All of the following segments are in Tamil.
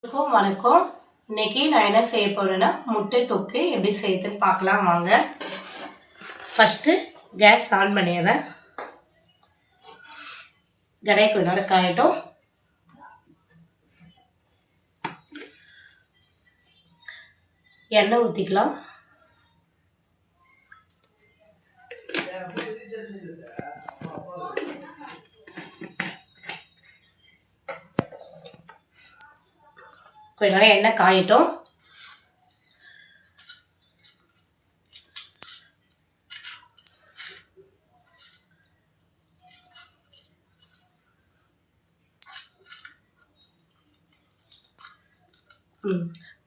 வணக்கம். இன்னைக்கு நான் என்ன செய்ய போறேன்னா முட்டை தொக்கு எப்படி செய்யுதுன்னு பார்க்கலாம் வாங்க. ஃபர்ஸ்ட் கேஸ் ஆன் பண்ணிடுறேன். கடாய் கொஞ்ச நேரம் காயட்டும். எண்ணெய் ஊற்றிக்கலாம். கொஞ்ச நேரம் எண்ணெய் காயட்டும்.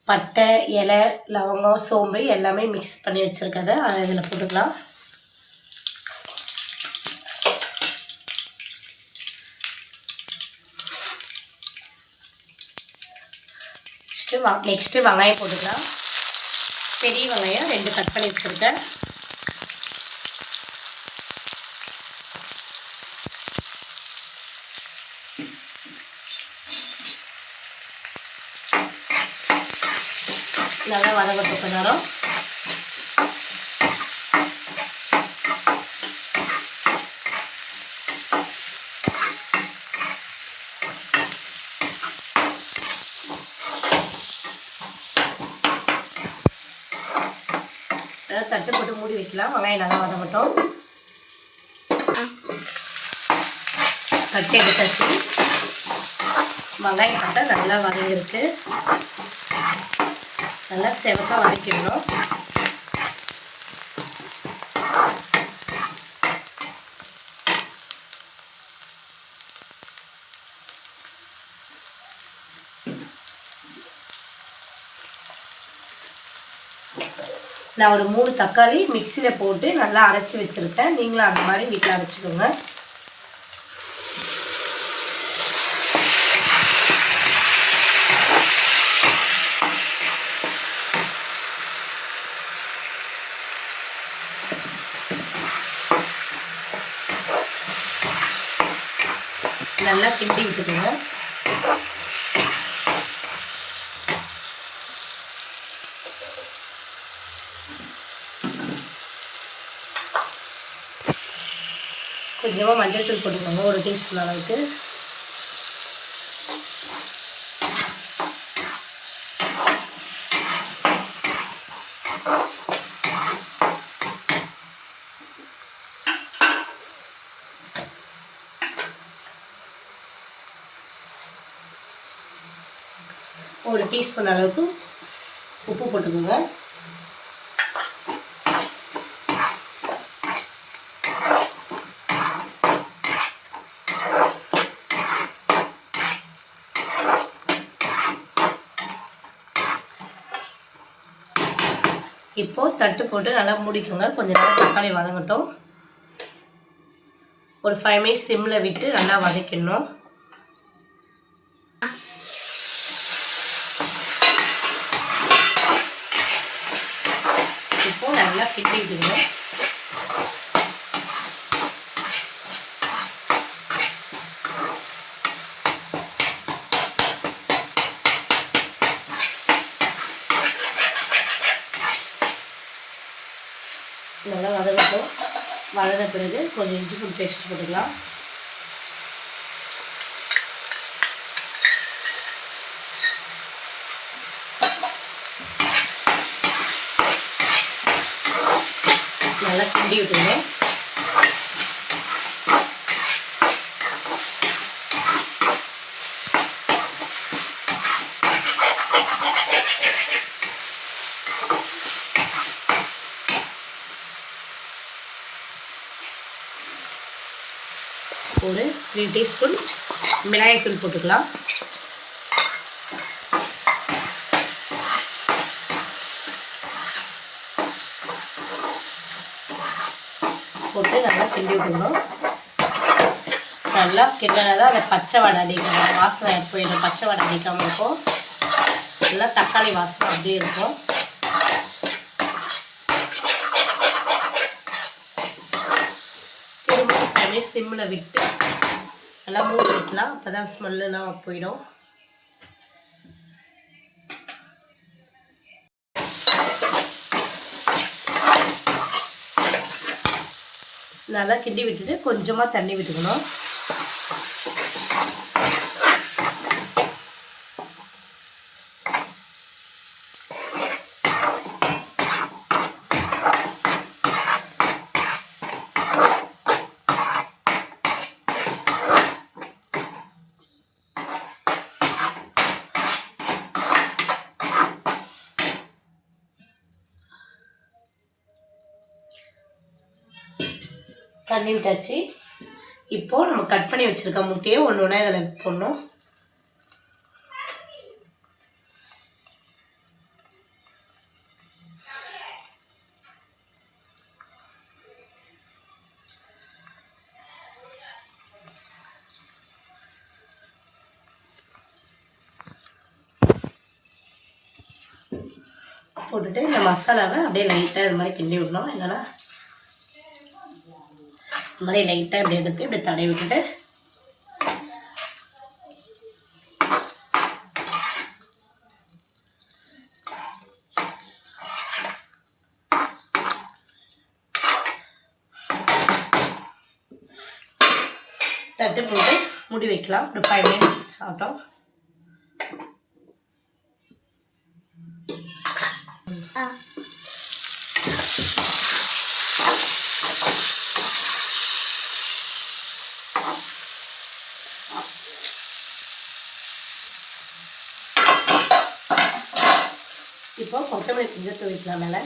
பட்டை, இலை, லவங்கம், சோம்பு எல்லாமே மிக்ஸ் பண்ணி வச்சுருக்கதை அதை இதில் போட்டுக்கலாம். நெக்ஸ்ட்டு வெங்காயம் போட்டுக்கலாம். பெரிய வெங்காயம் 2 கட் பண்ணி வச்சுருக்கேன். நல்லா வதங்கட்டும் கொஞ்ச நேரம். தட்டு போட்டு மூடி வைக்கலாம். வெங்காயம் நல்லா வதங்கட்டும். தட்டு எடுத்தாச்சு. வெங்காயம் பார்த்தா நல்லா வதங்கிருக்கு. நல்லா செவக்க வதக்கிடணும். நான் ஒரு 3 தக்காளி மிக்சியில் போட்டு நல்லா அரைச்சி வச்சுருக்கேன். நீங்களும் அந்த மாதிரி வீட்டில் அரைச்சிக்கோங்க. நல்லா கிண்டி விட்டுக்கோங்க. கொஞ்சமாக மஞ்சள் தூள் போட்டுக்கோங்க, 1 டீஸ்பூன் அளவுக்கு. ஒரு டீஸ்பூன் அளவுக்கு உப்பு போட்டுக்கோங்க. இப்போ தட்டு போட்டு நல்லா மூடிக்கோங்க. கொஞ்சம் நேரம் தக்காளி வதங்கட்டும். ஒரு 5 மினிட்ஸ் சிம்மில் விட்டு நல்லா வதக்கிடணும். இப்போ நல்லா கிண்டிடுங்க. நல்லா வதங்கட்டும். வதங்கின பிறகு கொஞ்சம் இஞ்சி பூண்டு பேஸ்ட் போட்டுக்கலாம். நல்லா கிண்டி விட்டுங்க. ஒரு 3 டீஸ்பூன் மிளகாய்த்தூள் போட்டுக்கலாம். போட்டு நல்லா கிண்டி விட்டுக்கணும். நல்லா கிண்டினா தான் அந்த பச்சை வடை அடிக்கணும், வாசனை போயிடும். பச்சை வடை அடிக்காமல் இருக்கும். நல்லா தக்காளி வாசனை அப்படியே இருக்கும். திரும்ப சிம்மில் விட்டு நல்லா மூடி வைக்கலாம். அப்போ தான் ஸ்மெல்லாம் போயிடும். நல்லா கிண்டி விட்டுட்டு கொஞ்சமாக தண்ணி விட்டுக்கணும். தண்ணி விட்டாச்சு. இப்போது நம்ம கட் பண்ணி வச்சுருக்க முட்டையை ஒன்று ஒன்றா இதில் போடணும். போட்டுட்டு இந்த மசாலாவை அப்படியே லைட்டாக இது மாதிரி கிண்டி விடணும். என்னென்னா இந்த மாதிரி லைட்டாக இப்படி எடுத்து இப்படி தடவி விட்டுட்டு தட்டு போட்டு மூடி வைக்கலாம். ஒரு 5 minutes ஆகட்டும். இப்போ கொத்தமல்லி கொஞ்சம் தூவிக்கலாம் மேலே.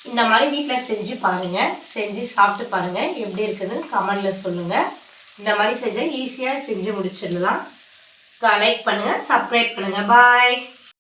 இந்த மாதிரி வீட்டில் செஞ்சு பாருங்கள். செஞ்சு சாப்பிட்டு பாருங்கள் எப்படி இருக்குதுன்னு கமெண்டில் சொல்லுங்கள். இந்த மாதிரி செஞ்சால் ஈஸியாக செஞ்சு முடிச்சிடலாம். லைக் பண்ணுங்கள், சப்ஸ்கிரைப் பண்ணுங்கள். பாய்.